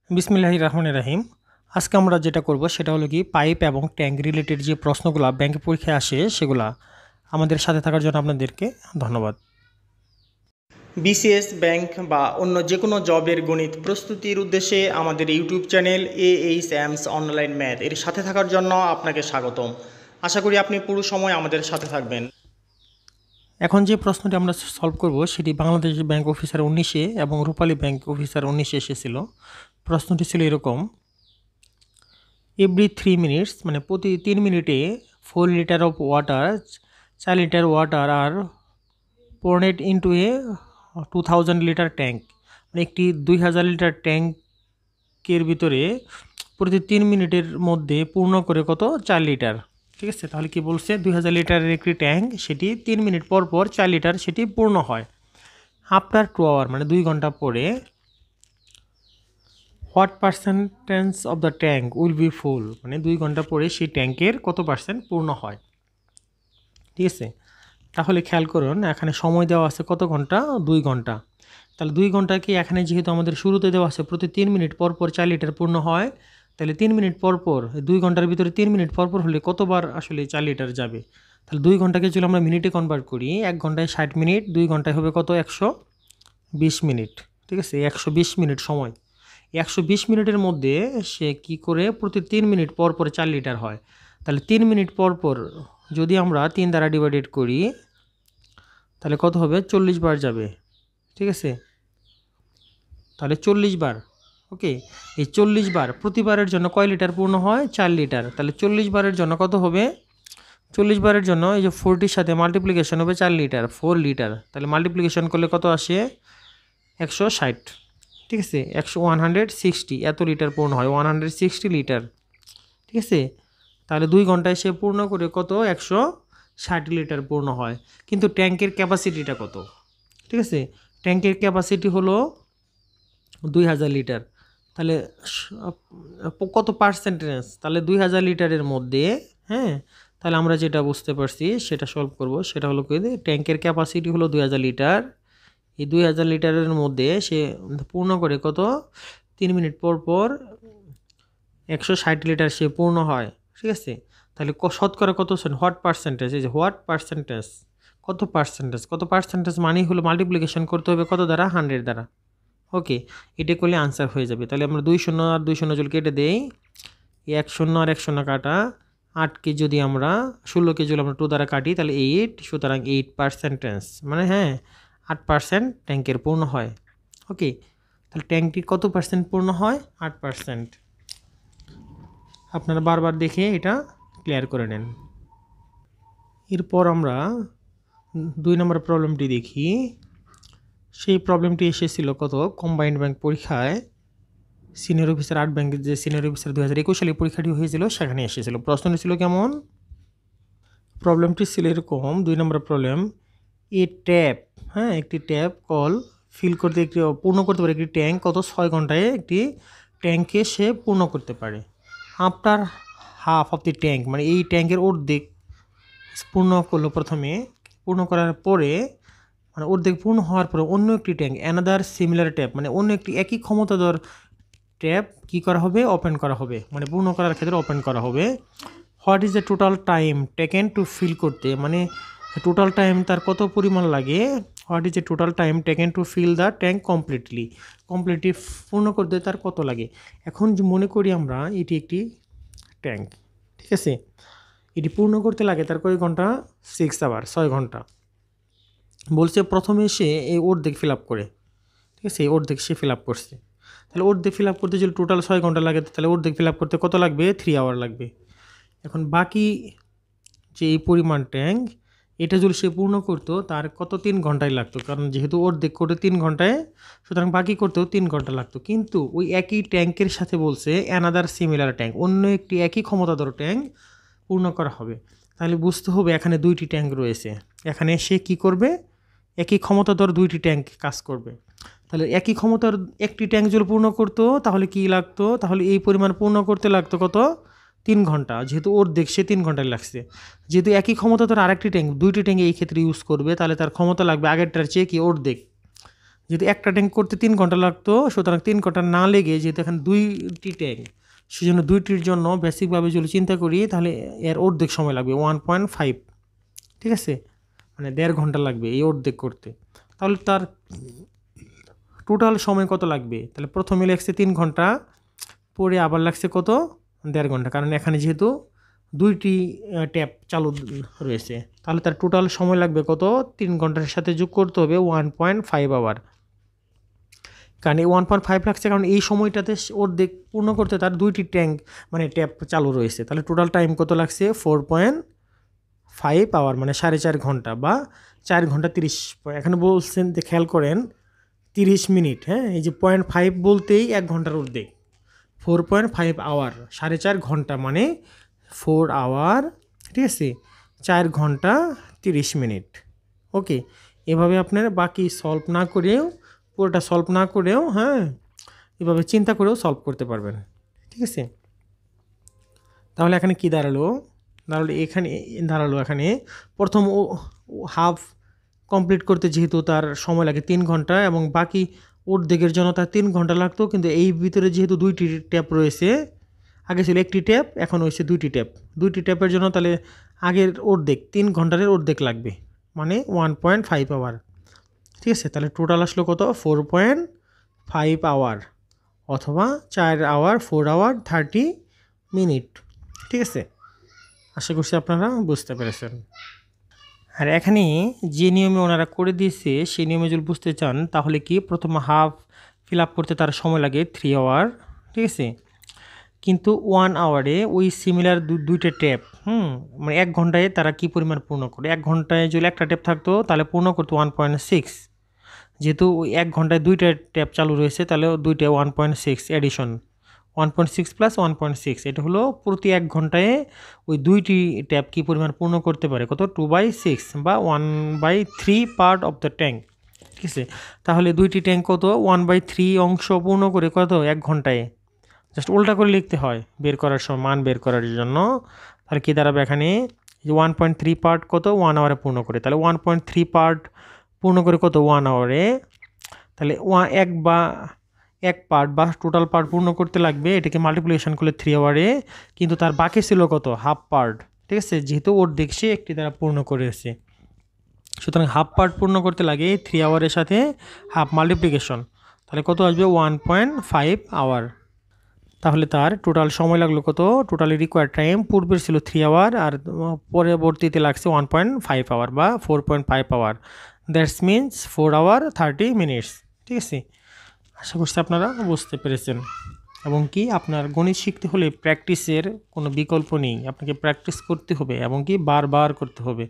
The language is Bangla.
বিসমিল্লাহির রহমানির রহিম। আজকে আমরা যেটা করব সেটা হলো কি পাইপ এবং ট্যাঙ্ক রিলেটেড যে প্রশ্নগুলো ব্যাংক পরীক্ষায় আসে সেগুলা আমাদের সাথে থাকার জন্য আপনাদেরকে ধন্যবাদ। বিসিএস ব্যাংক বা অন্য যে কোনো জবের গণিত প্রস্তুতির উদ্দেশ্যে আমাদের YouTube channel AHM's online math এর সাথে থাকার জন্য আপনাকে স্বাগতম। আশা করি আপনি পুরো সময় আমাদের সাথে থাকবেন। এখন যে প্রশ্নটি আমরা সলভ করব সেটি বাংলাদেশ ব্যাংক অফিসার 19-এ এবং রূপালী ব্যাংক অফিসার 19-এ এসেছিল। প্রশ্নটি ছিল এরকম: এভরি 3 মিনিটস মানে প্রতি 3 মিনিটে 4 litre of water 4 litre water are poured into a 2000 litre tank, মানে একটি 2000 লিটার ট্যাঙ্কের ভিতরে প্রতি 3 মিনিটের মধ্যে পূর্ণ করে কত 4 লিটার। ঠিক আছে, তাহলে কি বলছে 2000 লিটারের একটি ট্যাঙ্ক, সেটি 3 মিনিট পর পর 4 লিটার সেটি পূর্ণ হয়। আফটার 2 আওয়ার মানে 2 ঘন্টা পরে what percentage of the tank will be full, মানে 2 ঘন্টা পরে সেই ট্যাঙ্কের কত পার্সেন্ট পূর্ণ হয়। ঠিক আছে, তাহলে খেয়াল করুন এখানে সময় দেওয়া আছে কত ঘন্টা, 2 ঘন্টা। তাহলে 2 ঘন্টাকে এখানে যেহেতু আমাদের শুরুতে দেওয়া আছে প্রতি 3 মিনিট পর পর 4 লিটার পূর্ণ হয়, তাহলে 3 মিনিট পর পর 2 ঘন্টার ভিতরে 3 মিনিট পর পর হলে কতবার আসলে 4 লিটার যাবে। তাহলে 2 ঘন্টাকে যদি আমরা মিনিটে কনভার্ট করি, 1 ঘন্টায় 60 মিনিট, 2 ঘন্টায় হবে কত 120 মিনিট। ঠিক আছে, 120 মিনিট সময়। 120 মিনিটের মধ্যে সে কি করে প্রতি 3 মিনিট পর পর 4 লিটার হয়। তাহলে 3 মিনিট পর পর যদি আমরা 3 দ্বারা ডিভাইডেড করি তাহলে কত হবে 40 বার যাবে। ঠিক আছে, তাহলে 40 বার। ওকে, এই 40 বার প্রতিবারের জন্য কয় লিটার পূর্ণ হয় 4 লিটার। তাহলে 40 বারের জন্য কত হবে, 40 বারের জন্য এই যে 40-র সাথে মাল্টিপ্লিকেশন হবে 4 লিটার 4 লিটার, তাহলে মাল্টিপ্লিকেশন করলে কত আসে 160। ঠিক আছে, 160 এত লিটার পূর্ণ হয় 160 লিটার। ঠিক আছে, তাহলে 2 ঘন্টায় সে পূর্ণ করে কত 160 লিটার পূর্ণ হয়। কিন্তু ট্যাঙ্কের ক্যাপাসিটিটা কত? ঠিক আছে, ট্যাঙ্কের ক্যাপাসিটি হলো 2000 লিটার। তাহলে কত পার্সেন্টেজ, তাহলে 2000 লিটারের মধ্যে, হ্যাঁ, তাহলে আমরা যেটা বুঝতে পারছি সেটা সলভ করব। সেটা হলো কি ট্যাঙ্কের ক্যাপাসিটি হলো 2000 লিটার। এই 2000 লিটারের মধ্যে সে পূর্ণ করে কত 3 মিনিট পর পর 160 লিটার সে পূর্ণ হয়। ঠিক আছে, তাহলে শতকরা কত হোয়াট পার্সেন্টেজ, এই যে হোয়াট পার্সেন্টেজ, কত পার্সেন্টেজ, কত পার্সেন্টেজ মানে হলো মাল্টিপ্লিকেশন করতে হবে কত দ্বারা 100 দ্বারা। ওকে, এটা করলে আনসার হয়ে যাবে। তাহলে আমরা 2 শূন্য আর 2 শূন্য জল কেটে দেই, 1 শূন্য আর 1 শূন্য কাটা, 8কে যদি আমরা 16কে যদি আমরা 2 দ্বারা কাটি তাহলে 8, সুতরাং 8%, মানে হ্যাঁ 8% ট্যাঙ্কের পূর্ণ হয়। ওকে, তাহলে ট্যাঙ্কটির কত পার্সেন্ট পূর্ণ হয় 8%। আপনারা বারবার দেখে এটা ক্লিয়ার করে নেন। এরপর আমরা 2 নম্বর প্রবলেমটি দেখি। সেই প্রবলেমটি এসেছিল কত কম্বাইন্ড ব্যাংক পরীক্ষায়, সিনিয়র অফিসার 8 ব্যাংকের যে সিনিয়র অফিসার 2021 সালে পরীক্ষাটি হয়েছিল সেখানে এসেছিল। প্রশ্নটি ছিল কেমন, প্রবলেমটি ছিল এরকম, 2 নম্বর প্রবলেম, এ ট্যাপ, হ্যাঁ একটি ট্যাপ কল ফিল করতে একটি পূর্ণ করতে পারে একটি ট্যাঙ্ক কত 6 ঘন্টায় একটি ট্যাঙ্কে সে পূর্ণ করতে পারে। After half of the tank, মানে এই ট্যাঙ্কের অর্ধেক পূর্ণ করলো প্রথমে, পূর্ণ করার পরে মানে অর্ধেক পূর্ণ হওয়ার পরে অন্য একটি ট্যাঙ্ক অ্যানাদার সিমিলার ট্যাপ, মানে অন্য একটি একই ক্ষমতাধর ট্যাপ কি করা হবে ওপেন করা হবে, মানে পূর্ণ করার ক্ষেত্রে ওপেন করা হবে। What is the total time taken to fill করতে, মানে টোটাল টাইম তার কত পরিমাণ লাগে, what is the total time taken to fill the tank completely পূর্ণ করতে তার কত লাগে। এখন মনে করি আমরা এটি একটি ট্যাঙ্ক, ঠিক আছে, এটি পূর্ণ করতে লাগে তার কয় ঘন্টা 6 আওয়ার 6 ঘন্টা। বলছে প্রথমে সে এই অর্ধেক ফিল আপ করে, ঠিক আছে, এই অর্ধেক সে ফিল আপ করছে। তাহলে অর্ধেক ফিল আপ করতে যদি টোটাল 6 ঘন্টা লাগে তাহলে অর্ধেক ফিল আপ করতে কত লাগবে 3 আওয়ার লাগবে। এখন বাকি যে এই পরিমাণ ট্যাঙ্ক এটা যদি সে পূর্ণ করতো তার কত 3 ঘন্টায় লাগতো, কারণ যেহেতু অর্ধেক করতে 3 ঘন্টায়, সুতরাং বাকি করতেও 3 ঘন্টা লাগতো। কিন্তু ওই একই ট্যাঙ্কের সাথে বলছে অ্যানাদার সিমিলার ট্যাঙ্ক, অন্য একটি একই ক্ষমতাধর ট্যাঙ্ক পূর্ণ করা হবে। তাহলে বুঝতে হবে এখানে 2টি ট্যাঙ্ক রয়েছে, এখানে সে কি করবে একই ক্ষমতাধর 2টি ট্যাঙ্ক কাজ করবে। তাহলে একই ক্ষমতার একটি ট্যাঙ্ক যদি পূর্ণ করতো তাহলে কি লাগতো, তাহলে এই পরিমাণ পূর্ণ করতে লাগতো কত 3 ঘন্টা, যেহেতু অর্ধেক সে 3 ঘন্টায় লাগছে। যেহেতু একই ক্ষমতাধর আরেকটি ট্যাঙ্ক 2টি ট্যাঙ্ক এই ক্ষেত্রে ইউজ করবে তাহলে তার ক্ষমতা লাগবে আগেরটার চেয়ে কি অর্ধেক, যেহেতু একটা ট্যাঙ্ক করতে 3 ঘন্টা লাগতো, সুতরাং 3 ঘন্টা না লেগে যেহেতু এখানে 2টি ট্যাঙ্ক, সেজন্য 2টির জন্য বেসিকভাবে যদি চিন্তা করি তাহলে এর অর্ধেক সময় লাগবে 1.5, ঠিক আছে, মানে 1.5 ঘন্টা লাগবে এই অর্ধেক করতে। তাহলে তার টোটাল সময় কত লাগবে? তাহলে প্রথমে লাগছে 3 ঘন্টা, পরে আবার লাগছে কত? 1.5 ঘন্টা, কারণ এখানে যেহেতু 2টি ট্যাপ চালু রয়েছে। তাহলে তার টোটাল সময় লাগবে কত? 3 ঘন্টার সাথে যোগ করতে হবে 1.5 আওয়ার। কারণ এই 1.5 লাগছে, কারণ এই সময়টাতে অর্ধেক পূর্ণ করতে তার 2টি ট্যাঙ্ক মানে ট্যাপ চালু রয়েছে। তাহলে টোটাল টাইম কত লাগছে? 4.5 আওয়ার, মানে 4.5 ঘন্টা বা 4 ঘন্টা 30। এখানে বলছেন, খেয়াল করেন 30 মিনিট, হ্যাঁ, এই যে 0.5 বলতেই 1 ঘন্টার অর্ধেক। 4.5 আওয়ার, 4.5 ঘন্টা মানে 4 আওয়ার, ঠিক আছে, 4 ঘন্টা 30 মিনিট। ওকে, এভাবে আপনার বাকি সলভ না করেও, পুরোটা সলভ না করেও, হ্যাঁ, এভাবে চিন্তা করেও সলভ করতে পারবেন, ঠিক আছে। তাহলে এখানে কি দাঁড়ালো? এখানে প্রথম হাফ কমপ্লিট করতে যেহেতু তার সময় লাগে 3 ঘন্টা এবং বাকি অর্ধেকের জন্য তার 3 ঘন্টা লাগতো, কিন্তু এই ভিতরে যেহেতু 2টি ট্যাপ রয়েছে, আগে ছিল 1টি ট্যাপ, এখন হয়েছে 2টি ট্যাপ। 2টি ট্যাপের জন্য তাহলে আগের অর্ধেক, 3 ঘন্টার অর্ধেক লাগবে, মানে 1.5 আওয়ার, ঠিক আছে। তাহলে টোটাল আসলো কত? 4.5 আওয়ার, অথবা 4 আওয়ার 4 আওয়ার 30 মিনিট, ঠিক আছে। আশা করছি আপনারা বুঝতে পেরেছেন। আর এখানে যে নিয়মে ওনারা করে দিয়েছে সেই নিয়মে যদি বুঝতে চান তাহলে কি, প্রথম হাফ ফিল আপ করতে তার সময় লাগে 3 আওয়ার, ঠিক আছে, কিন্তু 1 আওয়ারে ওই সিমিলার দুইটা ট্যাপ, মানে 1 ঘন্টায় তারা কি পরিমাণ পূর্ণ করে? 1 ঘন্টায় যদি একটা ট্যাপ থাকতো তাহলে পূর্ণ করতো 1.6, যেহেতু ওই 1 ঘন্টায় 2টা ট্যাপ চালু রয়েছে, তাহলে 2টা 1.6 এডিশন, 1.6 প্লাস 1.6, এটা হলো প্রতি 1 ঘন্টায় ওই 2টি ট্যাপ কী পরিমাণ পূর্ণ করতে পারে? কত? 2/6 বা 1/3 পার্ট অফ দ্য ট্যাঙ্ক, ঠিক আছে। তাহলে 2টি ট্যাঙ্ক কত? 1/3 অংশ পূর্ণ করে কত? 1 ঘন্টায়। জাস্ট উল্টা করে লিখতে হয় বের করার সময়, মান বের করার জন্য। তাহলে কী দাঁড়াবে এখানে? 1.3 পার্ট কত? 1 আওয়ারে পূর্ণ করে। তাহলে 1.3 পার্ট পূর্ণ করে কত? 1 আওয়ারে। তাহলে 1 পার্ট বা টোটাল পার্ট পূর্ণ করতে লাগবে, এটাকে মাল্টিপ্লিকেশন করলে 3 আওয়ারে, কিন্তু তার বাকি ছিল কত? হাফ পার্ট, ঠিক আছে, যেহেতু ওর সে একটি দ্বারা পূর্ণ করেছে, সুতরাং হাফ পার্ট পূর্ণ করতে লাগে 3 আওয়ারের সাথে হাফ মাল্টিপ্লিকেশন, তাহলে কত আসবে? 1.5 আওয়ার। তাহলে তার টোটাল সময় লাগলো কত? টোটালি রিকোয়ার্ড টাইম পূর্বের ছিল 3 আওয়ার, আর পরবর্তীতে লাগছে 1.5 আওয়ার বা 4.5 hour. That's means 4 hour 30 minutes, ঠিক আছে। আশা করছি আপনারা বুঝতে পেরেছেন। এবং কি, আপনার গণিত শিখতে হলে প্র্যাকটিসের কোনো বিকল্প নেই, আপনাকে প্র্যাকটিস করতে হবে এবং কি বারবার করতে হবে।